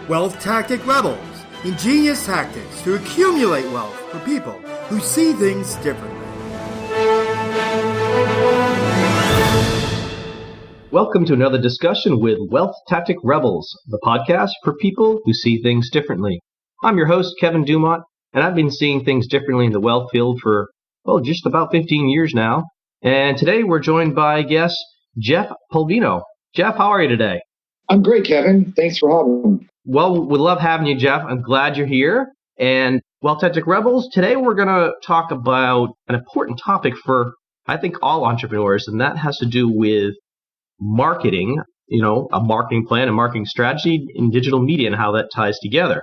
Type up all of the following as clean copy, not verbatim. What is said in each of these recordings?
Wealth Tactic Rebels, ingenious tactics to accumulate wealth for people who see things differently. Welcome to another discussion with Wealth Tactic Rebels, the podcast for people who see things differently. I'm your host, Kevin Dumont, and I've been seeing things differently in the wealth field for, just about 15 years now. And today we're joined by guest Jeff Pulvino. Jeff, how are you today? I'm great, Kevin. Thanks for having me. Well, we love having you, Jeff. I'm glad you're here. And Wealth Tactic Rebels, today we're going to talk about an important topic for, I think, all entrepreneurs, and that has to do with marketing, a marketing plan, a marketing strategy in digital media and how that ties together.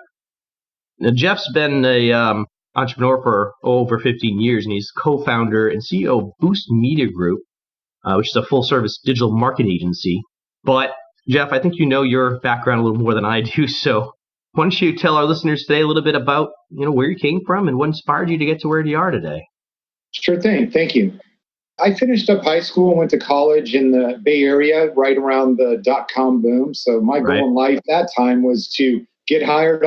Now, Jeff's been an entrepreneur for over 15 years, and he's co-founder and CEO of Boost Media Group, which is a full-service digital marketing agency. But Jeff, I think you know your background a little more than I do, so why don't you tell our listeners today a little bit about, where you came from and what inspired you to get to where you are today? Sure thing. Thank you. I finished up high school and went to college in the Bay Area right around the dot-com boom. So my goal in life at that time was to get hired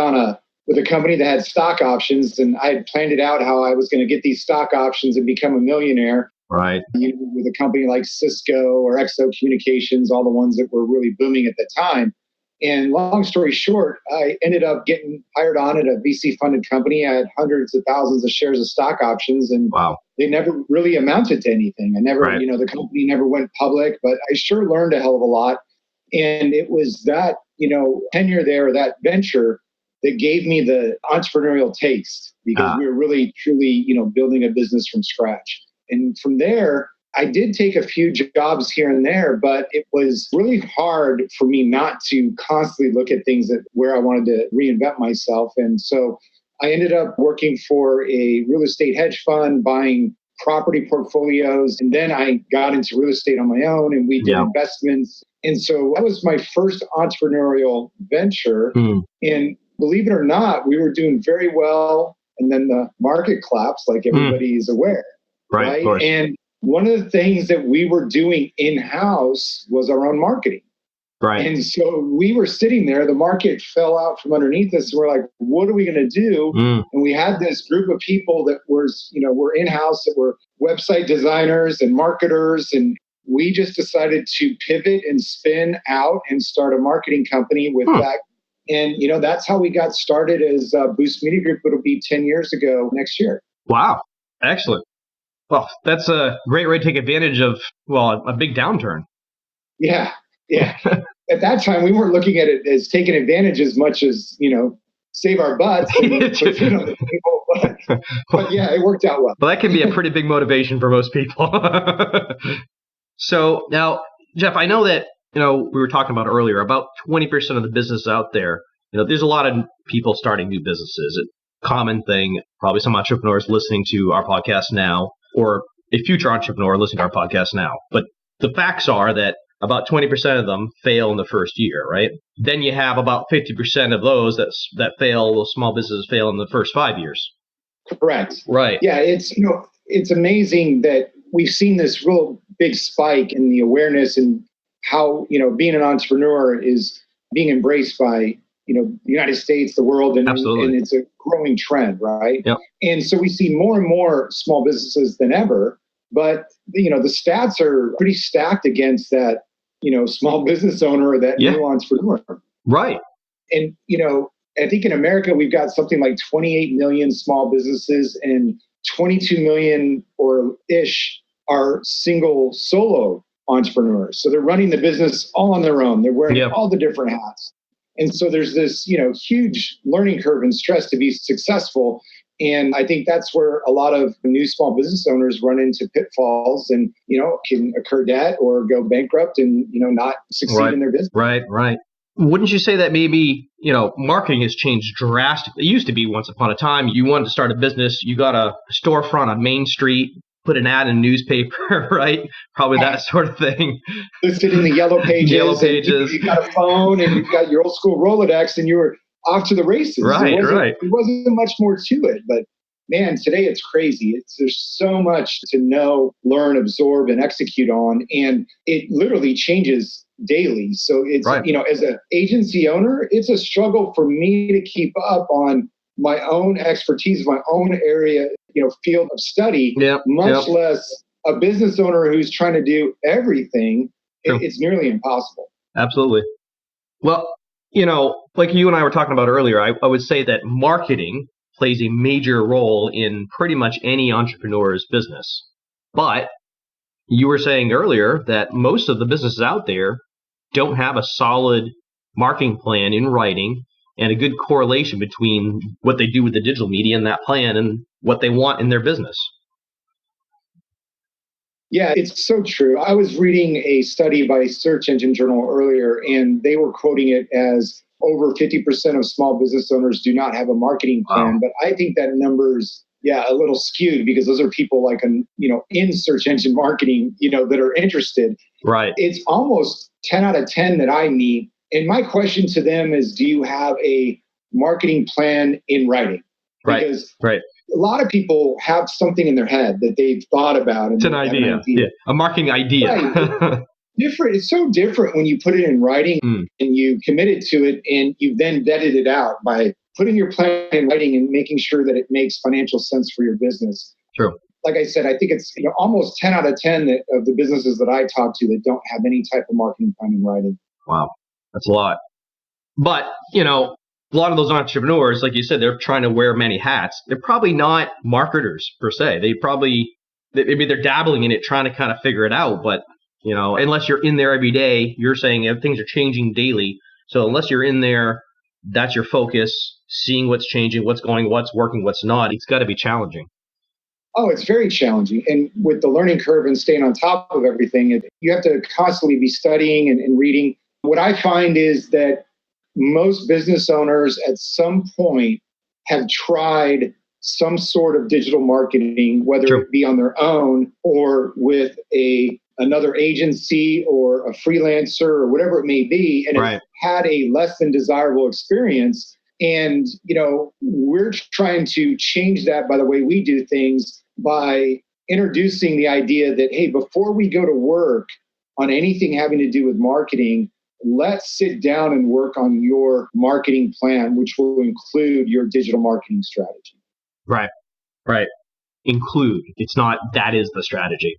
with a company that had stock options, and I had planned it out how I was going to get these stock options and become a millionaire. Right. With a company like Cisco or XO Communications, all the ones that were really booming at the time. And long story short, I ended up getting hired on at a VC-funded company. I had hundreds of thousands of shares of stock options, and they never really amounted to anything. The company never went public, but I sure learned a hell of a lot. And it was that, tenure there, that venture that gave me the entrepreneurial taste, because we were really, truly, building a business from scratch. And from there, I did take a few jobs here and there, but it was really hard for me not to constantly look at things where I wanted to reinvent myself. And so I ended up working for a real estate hedge fund, buying property portfolios. And then I got into real estate on my own, and we did investments. And so that was my first entrepreneurial venture. And believe it or not, we were doing very well. And then the market collapsed, like everybody is aware. Right. And one of the things that we were doing in-house was our own marketing. Right. And so we were sitting there, the market fell out from underneath us. And we're like, what are we going to do? And we had this group of people that were in-house, that were website designers and marketers. And we just decided to pivot and spin out and start a marketing company with that. And, that's how we got started as Boost Media Group. It'll be 10 years ago next year. Wow. Excellent. Well, that's a great way to take advantage of, a big downturn. Yeah. At that time, we weren't looking at it as taking advantage as much as, save our butts. But yeah, it worked out well. Well, that can be a pretty big motivation for most people. So now, Jeff, I know that, we were talking about earlier, about 20% of the business out there, there's a lot of people starting new businesses. A common thing, probably some entrepreneurs listening to our podcast now, or a future entrepreneur listening to our podcast now. But the facts are that about 20% of them fail in the first year, right? Then you have about 50% of those that fail, those small businesses fail in the first 5 years. Correct. Right. Yeah, it's amazing that we've seen this real big spike in the awareness and how, being an entrepreneur is being embraced by the United States, the world, and it's a growing trend, right? Yep. And so we see more and more small businesses than ever, but the stats are pretty stacked against that, small business owner or that new entrepreneur. Right. And, I think in America, we've got something like 28 million small businesses, and 22 million or ish are single solo entrepreneurs. So they're running the business all on their own. They're wearing all the different hats. And so there's this, huge learning curve and stress to be successful. And I think that's where a lot of new small business owners run into pitfalls and, can incur debt or go bankrupt and, not succeed in their business. Right. Wouldn't you say that maybe, marketing has changed drastically? It used to be once upon a time, you wanted to start a business, you got a storefront on Main Street, put an ad in a newspaper, right? Probably that sort of thing. Listed in the yellow pages. You got a phone and you got your old school Rolodex and you were off to the races. Right. It wasn't much more to it. But man, today it's crazy. There's so much to know, learn, absorb, and execute on. And it literally changes daily. So it's, Right. As an agency owner, it's a struggle for me to keep up on my own expertise, my own area, field of study, much less a business owner who's trying to do everything. True. It's nearly impossible. Absolutely. Well, like you and I were talking about earlier, I would say that marketing plays a major role in pretty much any entrepreneur's business. But you were saying earlier that most of the businesses out there don't have a solid marketing plan in writing and a good correlation between what they do with the digital media and that plan and what they want in their business. Yeah, it's so true. I was reading a study by Search Engine Journal earlier, and they were quoting it as over 50% of small business owners do not have a marketing plan. Wow. But I think that number's, a little skewed because those are people like, in search engine marketing, that are interested. Right. It's almost 10 out of 10 that I meet. And my question to them is, do you have a marketing plan in writing? Because right. A lot of people have something in their head that they've thought about. It's an idea. Yeah. A marketing idea. Right. Different. It's so different when you put it in writing and you committed to it and you then vetted it out by putting your plan in writing and making sure that it makes financial sense for your business. True. Like I said, I think it's almost 10 out of 10 of the businesses that I talk to that don't have any type of marketing plan in writing. Wow. That's a lot. But, a lot of those entrepreneurs, like you said, they're trying to wear many hats. They're probably not marketers per se. Maybe they're dabbling in it, trying to kind of figure it out. But, unless you're in there every day, you're saying things are changing daily. So unless you're in there, that's your focus, seeing what's changing, what's going, what's working, what's not. It's got to be challenging. Oh, it's very challenging. And with the learning curve and staying on top of everything, you have to constantly be studying and reading. What I find is that most business owners at some point have tried some sort of digital marketing, whether it be on their own or with another agency or a freelancer or whatever it may be, and have had a less than desirable experience. And, we're trying to change that by the way we do things by introducing the idea that, hey, before we go to work on anything having to do with marketing, let's sit down and work on your marketing plan, which will include your digital marketing strategy. Right. Include. It's not that is the strategy.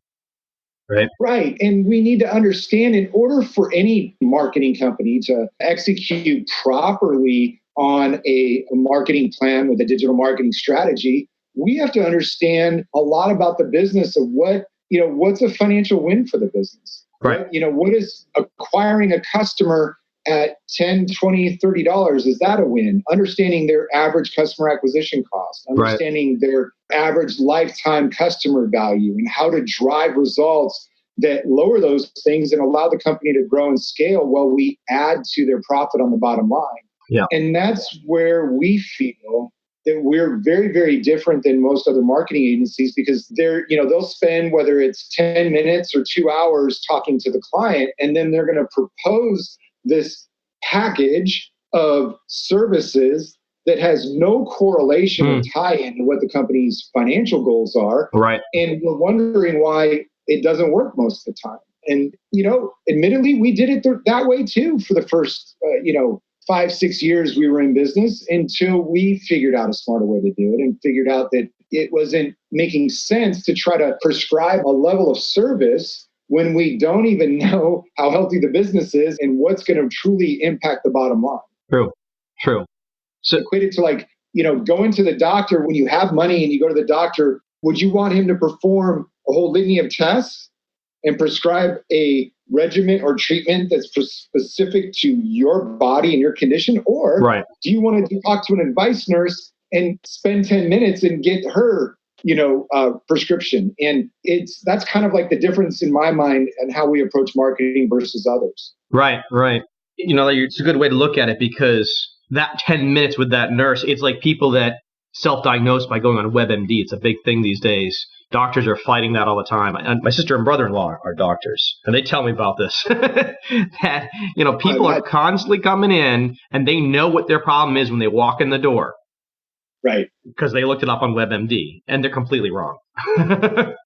Right. Right. And we need to understand, in order for any marketing company to execute properly on a marketing plan with a digital marketing strategy, we have to understand a lot about the business of what's a financial win for the business. Right. What is acquiring a customer at $10, $20, $30? Is that a win? Understanding their average customer acquisition cost, understanding their average lifetime customer value, and how to drive results that lower those things and allow the company to grow and scale while we add to their profit on the bottom line. Yeah. And that's where we feel that we're very, very different than most other marketing agencies, because they'll spend, whether it's 10 minutes or 2 hours talking to the client, and then they're going to propose this package of services that has no correlation or tie-in to what the company's financial goals are. Right. And we're wondering why it doesn't work most of the time. And, admittedly, we did it that way too for the first, 5-6 years we were in business, until we figured out a smarter way to do it and figured out that it wasn't making sense to try to prescribe a level of service when we don't even know how healthy the business is and what's going to truly impact the bottom line. True. So equated to going to the doctor when you have money and you go to the doctor, would you want him to perform a whole litany of tests and prescribe a regimen or treatment that's specific to your body and your condition? Or do you want to talk to an advice nurse and spend 10 minutes and get her, prescription? And that's kind of like the difference in my mind and how we approach marketing versus others. Right. It's a good way to look at it, because that 10 minutes with that nurse, it's like people that self-diagnose by going on WebMD. It's a big thing these days. Doctors are fighting that all the time. And my sister and brother-in-law are doctors, and they tell me about this. That, people are constantly coming in, and they know what their problem is when they walk in the door. Right. because they looked it up on WebMD and they're completely wrong.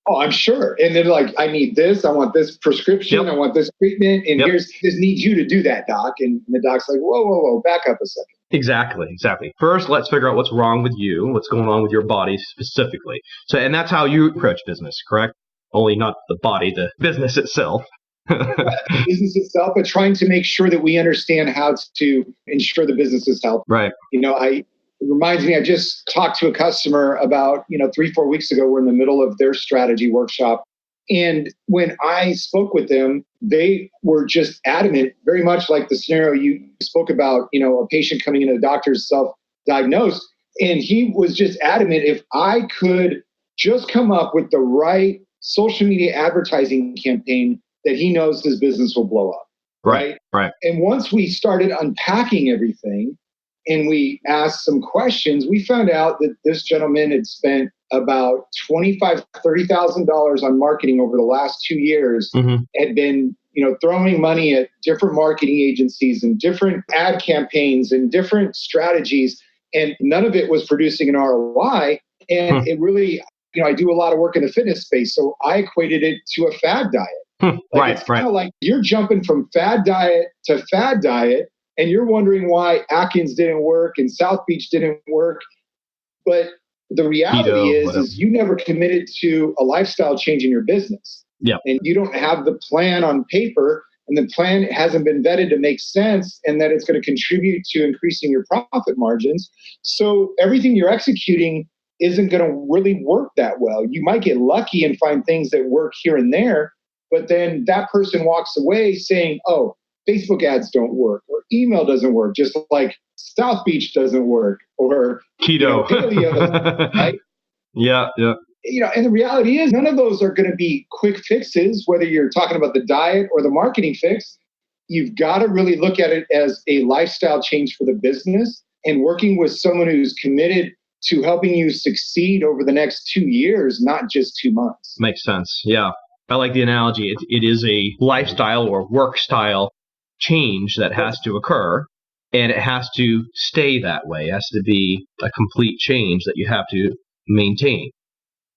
Oh, I'm sure. And they're like, I need this. I want this prescription. Yep. I want this treatment. And Yep. this needs you to do that, doc. And the doc's like, whoa, back up a second. Exactly. First, let's figure out what's wrong with you, what's going on with your body specifically. So, and that's how you approach business, correct? Only not the body, the business itself. The business itself, but trying to make sure that we understand how to ensure the business's health. Right. It reminds me, I just talked to a customer about, 3-4 weeks ago. We're in the middle of their strategy workshop. And when I spoke with them, they were just adamant, very much like the scenario you spoke about, a patient coming into the doctor's self-diagnosed. And he was just adamant, if I could just come up with the right social media advertising campaign, that he knows his business will blow up. Right. And once we started unpacking everything and we asked some questions, we found out that this gentleman had spent about $25,000, $30,000 on marketing over the last 2 years, had been, throwing money at different marketing agencies and different ad campaigns and different strategies. And none of it was producing an ROI. And it really, I do a lot of work in the fitness space. So I equated it to a fad diet. It's kind of like you're jumping from fad diet to fad diet, and you're wondering why Atkins didn't work and South Beach didn't work. But the reality is you never committed to a lifestyle change in your business. Yeah. And you don't have the plan on paper, and the plan hasn't been vetted to make sense and that it's going to contribute to increasing your profit margins. So everything you're executing isn't going to really work that well. You might get lucky and find things that work here and there, but then that person walks away saying, oh, Facebook ads don't work, or email doesn't work, just like South Beach doesn't work, or keto. Paleo, right? Yeah. And the reality is none of those are going to be quick fixes, whether you're talking about the diet or the marketing fix. You've got to really look at it as a lifestyle change for the business, and working with someone who's committed to helping you succeed over the next 2 years, not just 2 months. Makes sense. Yeah. I like the analogy. It is a lifestyle or work style change that has to occur, and it has to stay that way. It has to be a complete change that you have to maintain.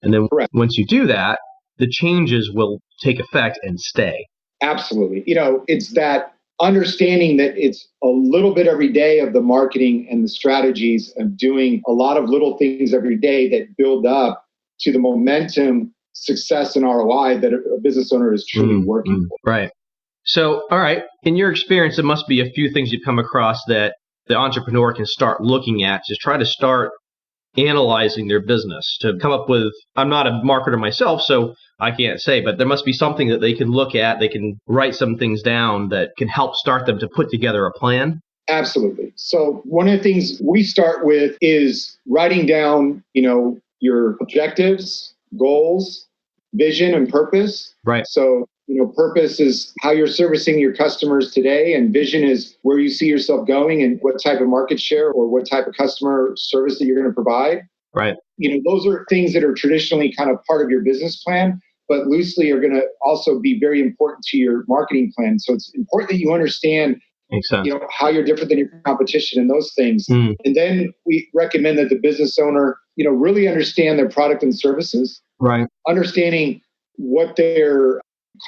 And then once you do that, the changes will take effect and stay. Absolutely. It's that understanding that it's a little bit every day of the marketing and the strategies of doing a lot of little things every day that build up to the momentum, success, and ROI that a business owner is truly working for. Right. So, all right, in your experience, there must be a few things you've come across that the entrepreneur can start looking at to try to start analyzing their business, to come up with, I'm not a marketer myself, so I can't say, but there must be something that they can look at. They can write some things down that can help start them to put together a plan. Absolutely. So one of the things we start with is writing down, your objectives, goals, vision, and purpose. Right. So, purpose is how you're servicing your customers today, and vision is where you see yourself going and what type of market share or what type of customer service that you're going to provide. Right. Those are things that are traditionally kind of part of your business plan, but loosely are going to also be very important to your marketing plan. So it's important that you understand, how you're different than your competition and those things. And then we recommend that the business owner, really understand their product and services. Right. Understanding what their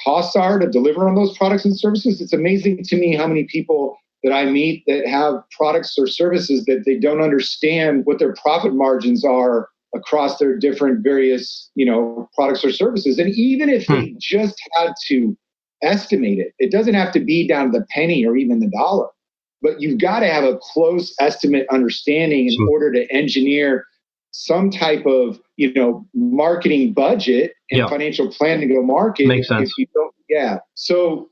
costs are to deliver on those products and services. It's amazing to me how many people that I meet that have products or services that they don't understand what their profit margins are across their different various, products or services. And even if they just had to estimate it, it doesn't have to be down to the penny or even the dollar, but you've got to have a close estimate understanding in order to engineer some type of, marketing budget and financial plan to go market. Makes sense. If you don't, So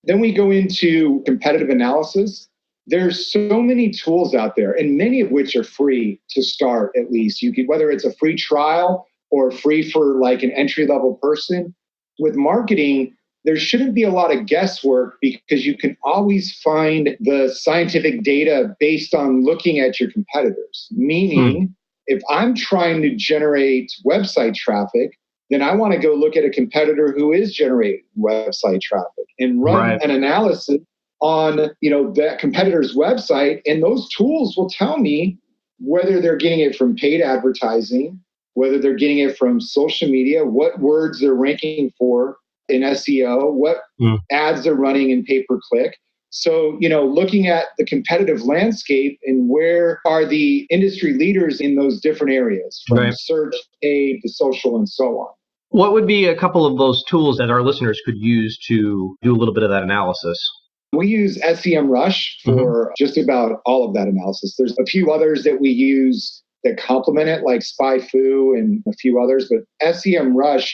then we go into competitive analysis. There's so many tools out there, and many of which are free to start. At least you can, whether it's a free trial or free for like an entry-level person. With marketing, there shouldn't be a lot of guesswork because you can always find the scientific data based on looking at your competitors. Meaning, if I'm trying to generate website traffic, then I want to go look at a competitor who is generating website traffic and run an analysis on, that competitor's website. And those tools will tell me whether they're getting it from paid advertising, whether they're getting it from social media, what words they're ranking for in SEO, what ads they're running in pay-per-click. So, looking at the competitive landscape and where are the industry leaders in those different areas, from search, paid to social, and so on. What would be a couple of those tools that our listeners could use to do a little bit of that analysis? We use SEMrush for just about all of that analysis. There's a few others that we use that complement it, like SpyFu and a few others, but SEMrush,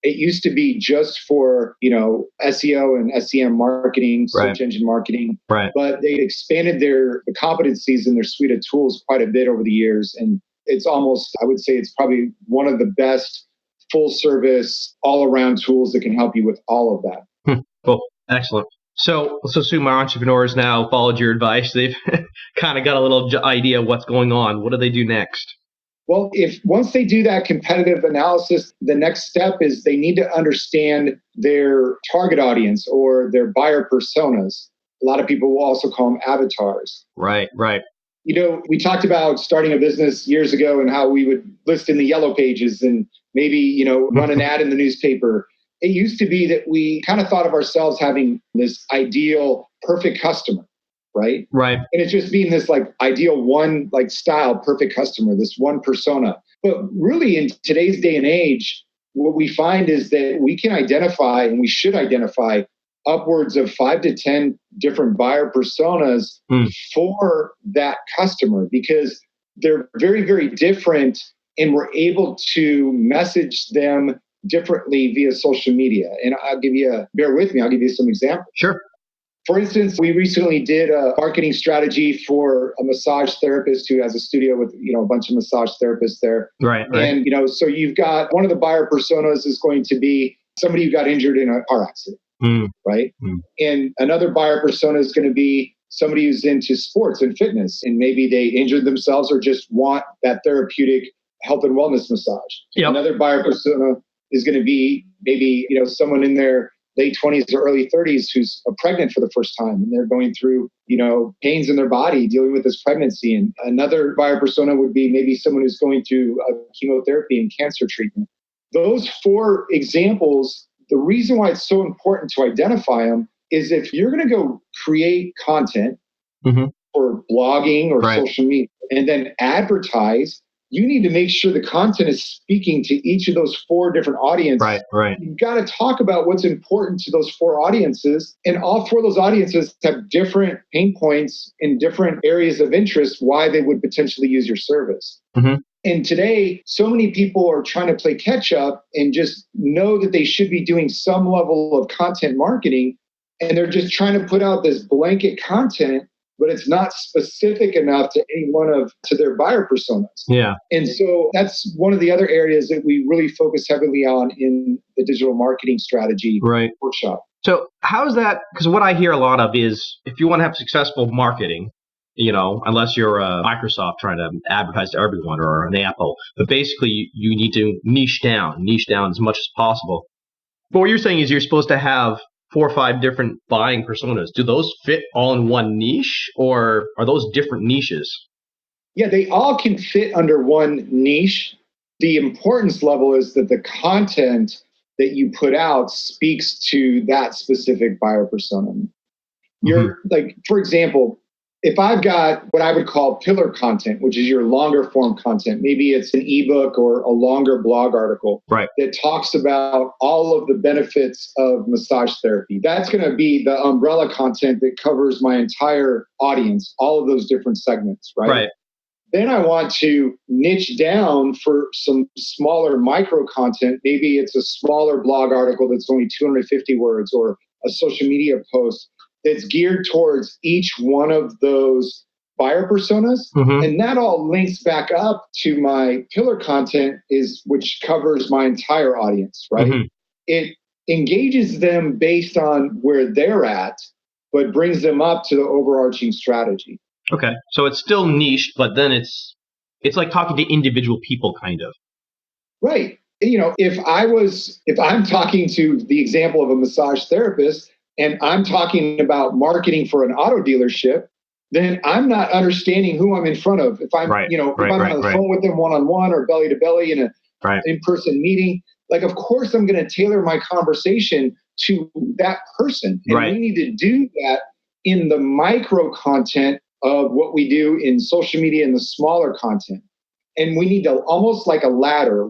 it used to be just for, SEO and SEM marketing, search engine marketing. But they expanded the competencies in their suite of tools quite a bit over the years. And it's almost, I would say it's probably one of the best full service, all around tools that can help you with all of that. Cool. Excellent. So let's assume our entrepreneurs now followed your advice. They've kind of got a little idea of what's going on. What do they do next? Well, once they do that competitive analysis, the next step is they need to understand their target audience or their buyer personas. A lot of people will also call them avatars. Right. We talked about starting a business years ago and how we would list in the yellow pages and maybe, run an ad in the newspaper. It used to be that we kind of thought of ourselves having this ideal, perfect customer, right? Right. And it's just being this ideal one, style, perfect customer, this one persona. But really in today's day and age, what we find is that we can identify, and we should identify, upwards of 5 to 10 different buyer personas for that customer, because they're very, very different, and we're able to message them differently via social media. And bear with me, I'll give you some examples. Sure. For instance, we recently did a marketing strategy for a massage therapist who has a studio with, a bunch of massage therapists there. Right. And, so you've got one of the buyer personas is going to be somebody who got injured in a car accident. Right. And another buyer persona is going to be somebody who's into sports and fitness, and maybe they injured themselves or just want that therapeutic health and wellness massage. Yep. Another buyer persona is going to be maybe, someone in their late 20s or early 30s who's pregnant for the first time, and they're going through, pains in their body dealing with this pregnancy. And another buyer persona would be maybe someone who's going through chemotherapy and cancer treatment. Those 4 examples, the reason why it's so important to identify them is if you're going to go create content for blogging or social media and then advertise, you need to make sure the content is speaking to each of those 4 different audiences. Right. You've got to talk about what's important to those 4 audiences. And all 4 of those audiences have different pain points in different areas of interest, why they would potentially use your service. And today, so many people are trying to play catch up and just know that they should be doing some level of content marketing. And they're just trying to put out this blanket content, but it's not specific enough to to their buyer personas. Yeah. And so that's one of the other areas that we really focus heavily on in the digital marketing strategy workshop. So how is that? Because what I hear a lot of is if you want to have successful marketing, unless you're Microsoft trying to advertise to everyone or an Apple, but basically you need to niche down as much as possible. But what you're saying is you're supposed to have 4 or 5 different buying personas. Do those fit all in one niche, or are those different niches? Yeah, they all can fit under one niche. The importance level is that the content that you put out speaks to that specific buyer persona. You're for example, if I've got what I would call pillar content, which is your longer form content, maybe it's an ebook or a longer blog article that talks about all of the benefits of massage therapy. That's going to be the umbrella content that covers my entire audience, all of those different segments, right? Then I want to niche down for some smaller micro content. Maybe it's a smaller blog article that's only 250 words, or a social media post that's geared towards each one of those buyer personas. And that all links back up to my pillar content, which covers my entire audience, right? It engages them based on where they're at, but brings them up to the overarching strategy. Okay. So it's still niche, but then it's like talking to individual people, kind of. Right. If I'm talking to the example of a massage therapist, and I'm talking about marketing for an auto dealership, then I'm not understanding who I'm in front of. If I'm, Right. if Right. I'm Right. on the Right. phone with them one-on-one or belly to belly in a Right. in-person meeting, like, of course, I'm going to tailor my conversation to that person. And Right. we need to do that in the micro content of what we do in social media and the smaller content. And we need to almost like a ladder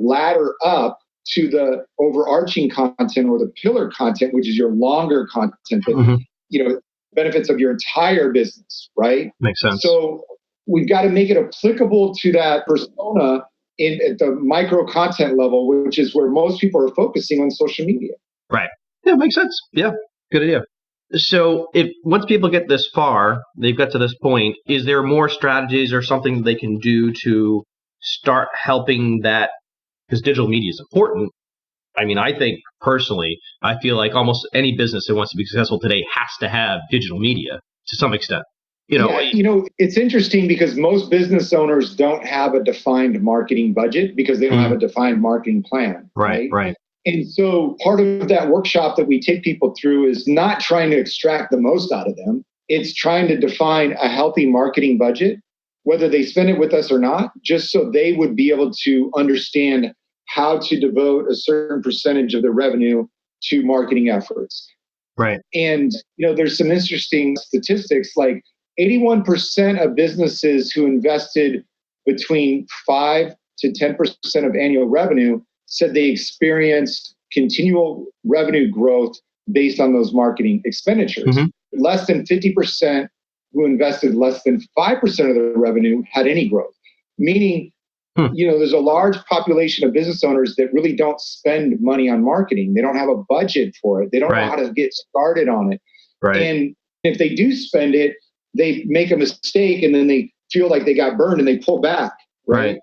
up to the overarching content or the pillar content, which is your longer content that, Mhm. benefits of your entire business, right? Makes sense. So we've got to make it applicable to that persona at the micro content level, which is where most people are focusing on social media. Right. Yeah, makes sense. Yeah, good idea. So if once people get this far, they've got to this point, is there more strategies or something they can do to start helping that? Because digital media is important. I mean, I think personally, I feel like almost any business that wants to be successful today has to have digital media to some extent. Yeah, it's interesting because most business owners don't have a defined marketing budget because they don't have a defined marketing plan. Right. And so part of that workshop that we take people through is not trying to extract the most out of them. It's trying to define a healthy marketing budget, whether they spend it with us or not, just so they would be able to understand how to devote a certain percentage of their revenue to marketing efforts. Right. And, there's some interesting statistics, like 81% of businesses who invested between 5 to 10% of annual revenue said they experienced continual revenue growth based on those marketing expenditures. Less than 50% who invested less than 5% of their revenue had any growth, meaning there's a large population of business owners that really don't spend money on marketing. They don't have a budget for it. They don't know how to get started on it. Right. And if they do spend it, they make a mistake and then they feel like they got burned and they pull back. Right.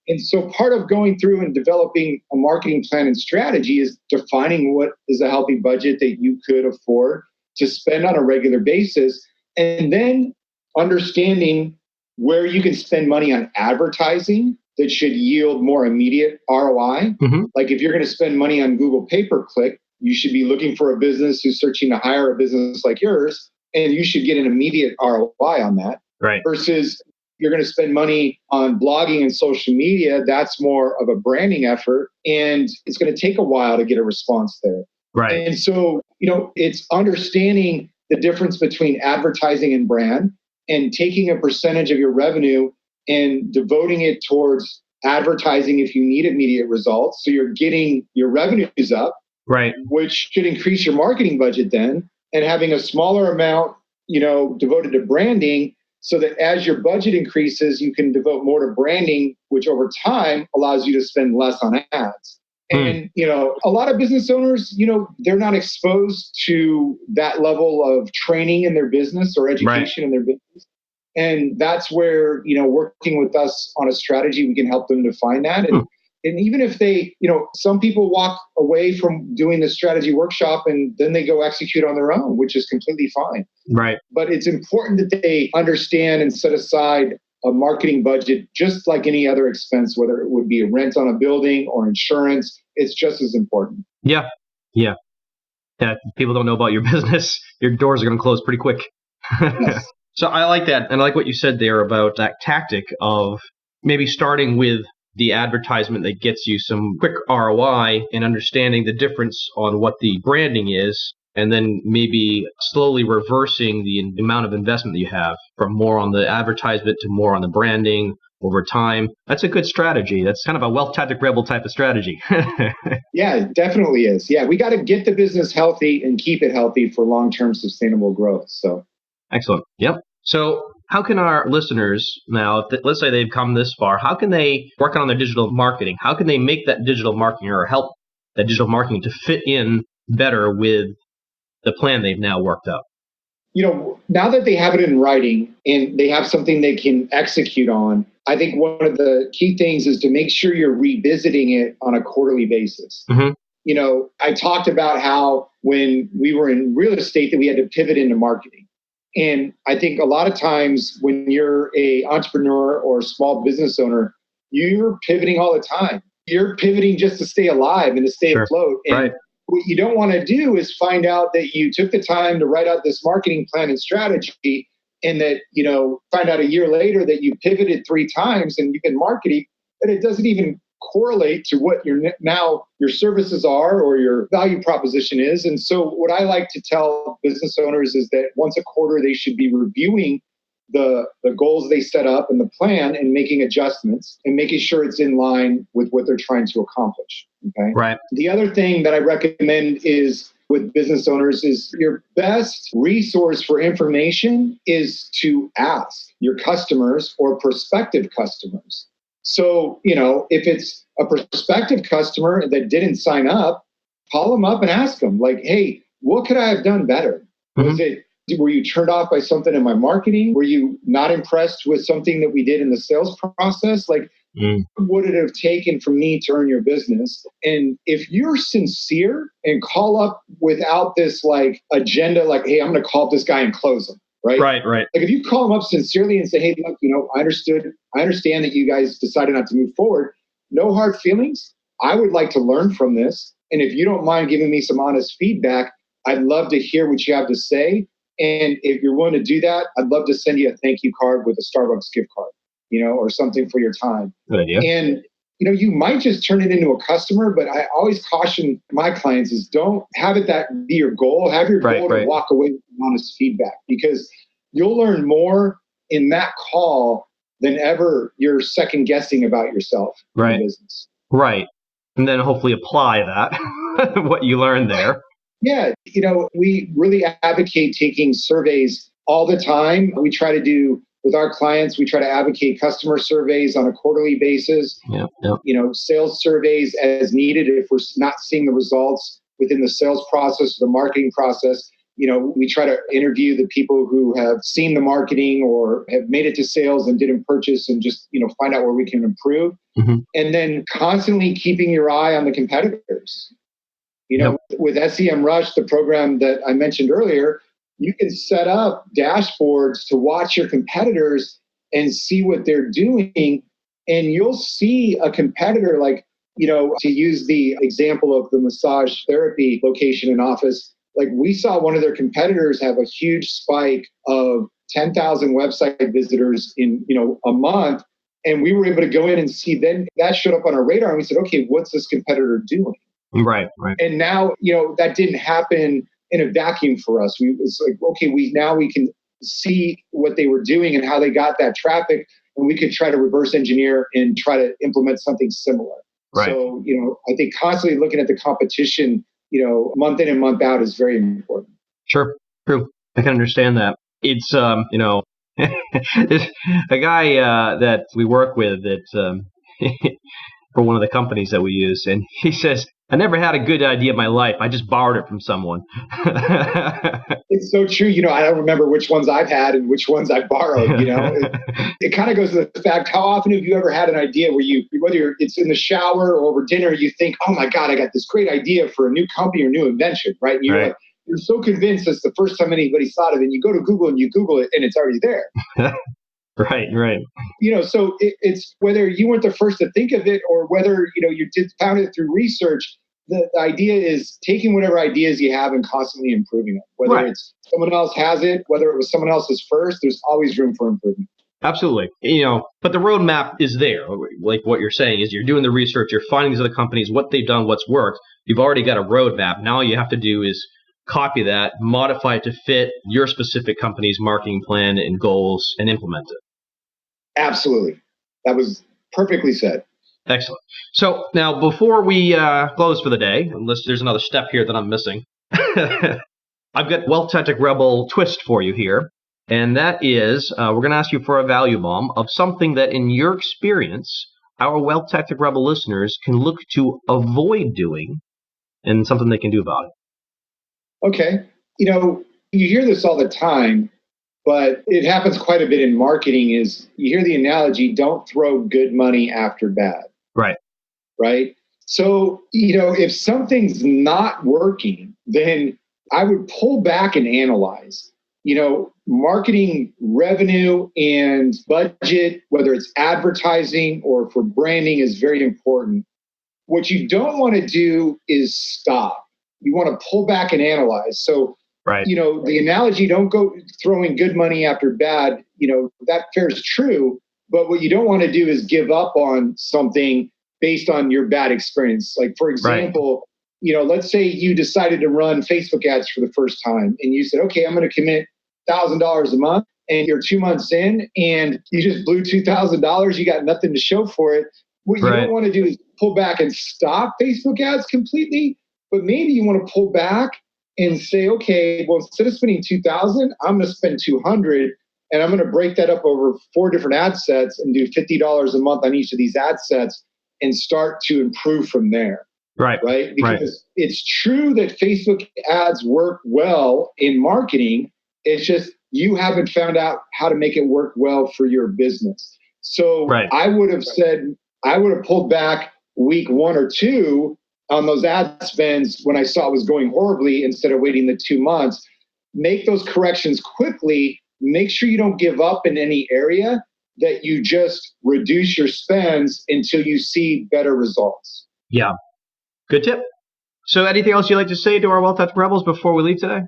And so part of going through and developing a marketing plan and strategy is defining what is a healthy budget that you could afford to spend on a regular basis, and then understanding where you can spend money on advertising that should yield more immediate ROI. Like if you're going to spend money on Google pay-per-click, you should be looking for a business who's searching to hire a business like yours, and you should get an immediate ROI on that. Right. Versus you're going to spend money on blogging and social media, that's more of a branding effort, and it's going to take a while to get a response there. Right. And so, it's understanding the difference between advertising and brand and taking a percentage of your revenue and devoting it towards advertising if you need immediate results. So you're getting your revenues up, right, which should increase your marketing budget then, and having a smaller amount, devoted to branding, so that as your budget increases, you can devote more to branding, which over time allows you to spend less on ads. And, a lot of business owners, they're not exposed to that level of training in their business or education in their business. And that's where, working with us on a strategy, we can help them define that. And even if they, some people walk away from doing the strategy workshop and then they go execute on their own, which is completely fine. Right. But it's important that they understand and set aside a marketing budget, just like any other expense, whether it would be a rent on a building or insurance. It's just as important. Yeah. If people don't know about your business, your doors are going to close pretty quick. Yes. So I like that. And I like what you said there about that tactic of maybe starting with the advertisement that gets you some quick ROI and understanding the difference on what the branding is, and then maybe slowly reversing the amount of investment that you have from more on the advertisement to more on the branding over time. That's a good strategy. That's kind of a wealth tactic rebel type of strategy. Yeah, it definitely is. Yeah, we got to get the business healthy and keep it healthy for long-term sustainable growth. So, excellent. Yep. So how can our listeners now, let's say they've come this far, how can they work on their digital marketing? How can they make that digital marketing or help that digital marketing to fit in better with the plan they've now worked out? Now that they have it in writing and they have something they can execute on, I think one of the key things is to make sure you're revisiting it on a quarterly basis. I talked about how when we were in real estate that we had to pivot into marketing. And I think a lot of times when you're a entrepreneur or a small business owner, you're pivoting all the time. You're pivoting just to stay alive and to stay afloat. And what you don't want to do is find out that you took the time to write out this marketing plan and strategy, and that, find out a year later that you pivoted 3 times and you've been marketing, that it doesn't even correlate to what your services are or your value proposition is. And so what I like to tell business owners is that once a quarter, they should be reviewing the goals they set up and the plan and making adjustments and making sure it's in line with what they're trying to accomplish. Okay. Right. The other thing that I recommend is with business owners is your best resource for information is to ask your customers or prospective customers. So, if it's a prospective customer that didn't sign up, call them up and ask them like, hey, what could I have done better? Were you turned off by something in my marketing? Were you not impressed with something that we did in the sales process? Like, what would it have taken for me to earn your business? And if you're sincere and call up without this like agenda, like, hey, I'm going to call up this guy and close him. Right. Like if you call them up sincerely and say, hey, look, I understand that you guys decided not to move forward. No hard feelings. I would like to learn from this. And if you don't mind giving me some honest feedback, I'd love to hear what you have to say. And if you're willing to do that, I'd love to send you a thank you card with a Starbucks gift card, or something for your time. Good idea. And, you might just turn it into a customer, but I always caution my clients is don't have it that be your goal. Have your goal to walk away with honest feedback, because you'll learn more in that call than ever you're second guessing about yourself in the business. Right. And then hopefully apply that, what you learned there. Yeah. We really advocate taking surveys all the time. We try to do with our clients, we try to advocate customer surveys on a quarterly basis, sales surveys as needed. If we're not seeing the results within the sales process or the marketing process, we try to interview the people who have seen the marketing or have made it to sales and didn't purchase and just, find out where we can improve. And then constantly keeping your eye on the competitors. With SEMrush, the program that I mentioned earlier, you can set up dashboards to watch your competitors and see what they're doing. And you'll see a competitor like, to use the example of the massage therapy location and office, like we saw one of their competitors have a huge spike of 10,000 website visitors in, a month. And we were able to go in and see, then that showed up on our radar and we said, okay, what's this competitor doing? Right. And now, that didn't happen in a vacuum for us. It's like, okay, we can see what they were doing and how they got that traffic, and we could try to reverse engineer and try to implement something similar. Right. So, I think constantly looking at the competition, month in and month out is very important. Sure. True. I can understand that. It's, there's a guy that we work with that for one of the companies that we use, and he says, I never had a good idea in my life. I just borrowed it from someone. It's so true. I don't remember which ones I've had and which ones I've borrowed. It kind of goes to the fact, how often have you ever had an idea where whether it's in the shower or over dinner, you think, oh my God, I got this great idea for a new company or new invention, right? And you're you're so convinced it's the first time anybody's thought of it, and you go to Google and you Google it and it's already there. Right. So it's whether you weren't the first to think of it or whether, you found it through research. The idea is taking whatever ideas you have and constantly improving it. Whether it's someone else has it, whether it was someone else's first, there's always room for improvement. Absolutely. But the roadmap is there. Like what you're saying is you're doing the research, you're finding these other companies, what they've done, what's worked. You've already got a roadmap. Now all you have to do is copy that, modify it to fit your specific company's marketing plan and goals, and implement it. Absolutely. That was perfectly said. Excellent. So now before we close for the day, unless there's another step here that I'm missing, I've got Wealth Tactic Rebel twist for you here. And that is, we're going to ask you for a value bomb of something that in your experience, our Wealth Tactic Rebel listeners can look to avoid doing and something they can do about it. Okay. You hear this all the time, but it happens quite a bit in marketing is you hear the analogy, don't throw good money after bad. Right. So, if something's not working, then I would pull back and analyze. Marketing revenue and budget, whether it's advertising or for branding, is very important. What you don't want to do is stop. You want to pull back and analyze. So Right. The analogy, don't go throwing good money after bad, that fares true. But what you don't want to do is give up on something based on your bad experience. Like, for example, let's say you decided to run Facebook ads for the first time and you said, okay, I'm going to commit $1,000 a month, and you're 2 months in and you just blew $2,000. You got nothing to show for it. What you don't want to do is pull back and stop Facebook ads completely, but maybe you want to pull back and say, okay, well, instead of spending $2,000, I'm going to spend $200, and I'm going to break that up over 4 different ad sets and do $50 a month on each of these ad sets and start to improve from there. Right. Because it's true that Facebook ads work well in marketing. It's just you haven't found out how to make it work well for your business. So I would have pulled back week 1 or 2 on those ad spends when I saw it was going horribly, instead of waiting the 2 months. Make those corrections quickly. Make sure you don't give up in any area, that you just reduce your spends until you see better results. Yeah. Good tip. So anything else you'd like to say to our Wealth Tactic Rebels before we leave today?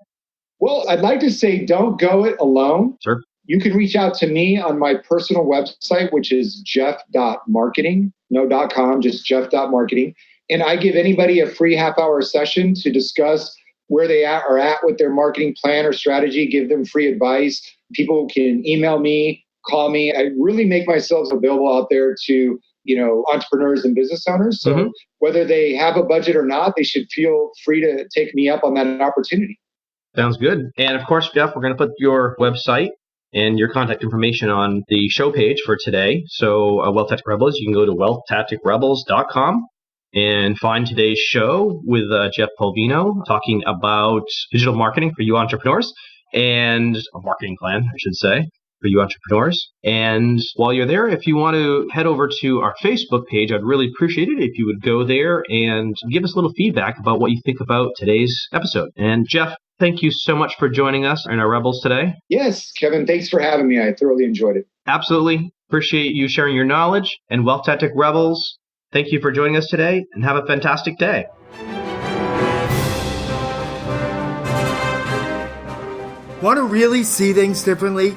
Well, I'd like to say, don't go it alone. Sure. You can reach out to me on my personal website, which is jeff.marketing, no .com, just jeff.marketing. And I give anybody a free half-hour session to discuss where they are at with their marketing plan or strategy, give them free advice. People can email me, call me. I really make myself available out there to entrepreneurs and business owners. So whether they have a budget or not, they should feel free to take me up on that opportunity. Sounds good. And of course, Jeff, we're going to put your website and your contact information on the show page for today. So Wealth Tactic Rebels, you can go to wealthtacticrebels.com and find today's show with Jeff Pulvino talking about digital marketing for you entrepreneurs, and a marketing plan, I should say, for you entrepreneurs. And while you're there, if you want to head over to our Facebook page, I'd really appreciate it if you would go there and give us a little feedback about what you think about today's episode. And Jeff, thank you so much for joining us in our Rebels today. Yes, Kevin, thanks for having me. I thoroughly enjoyed it. Absolutely. Appreciate you sharing your knowledge. And Wealth Tactic Rebels, thank you for joining us today, and have a fantastic day. Want to really see things differently?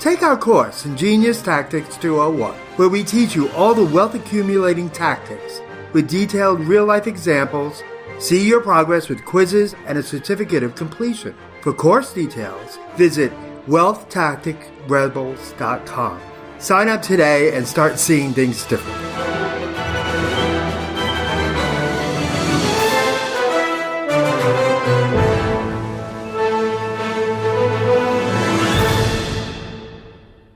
Take our course, Ingenious Tactics 201, where we teach you all the wealth accumulating tactics with detailed real-life examples. See your progress with quizzes and a certificate of completion. For course details, visit wealthtacticrebels.com. Sign up today and start seeing things differently.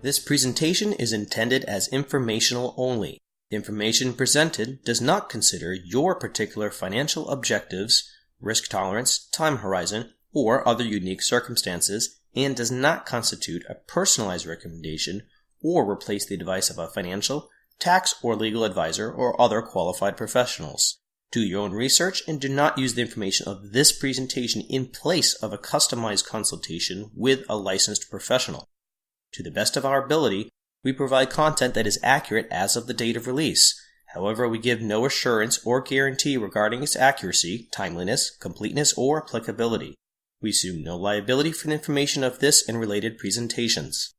This presentation is intended as informational only. The information presented does not consider your particular financial objectives, risk tolerance, time horizon, or other unique circumstances, and does not constitute a personalized recommendation or replace the advice of a financial, tax, or legal advisor or other qualified professionals. Do your own research and do not use the information of this presentation in place of a customized consultation with a licensed professional. To the best of our ability, we provide content that is accurate as of the date of release. However, we give no assurance or guarantee regarding its accuracy, timeliness, completeness, or applicability. We assume no liability for the information of this and related presentations.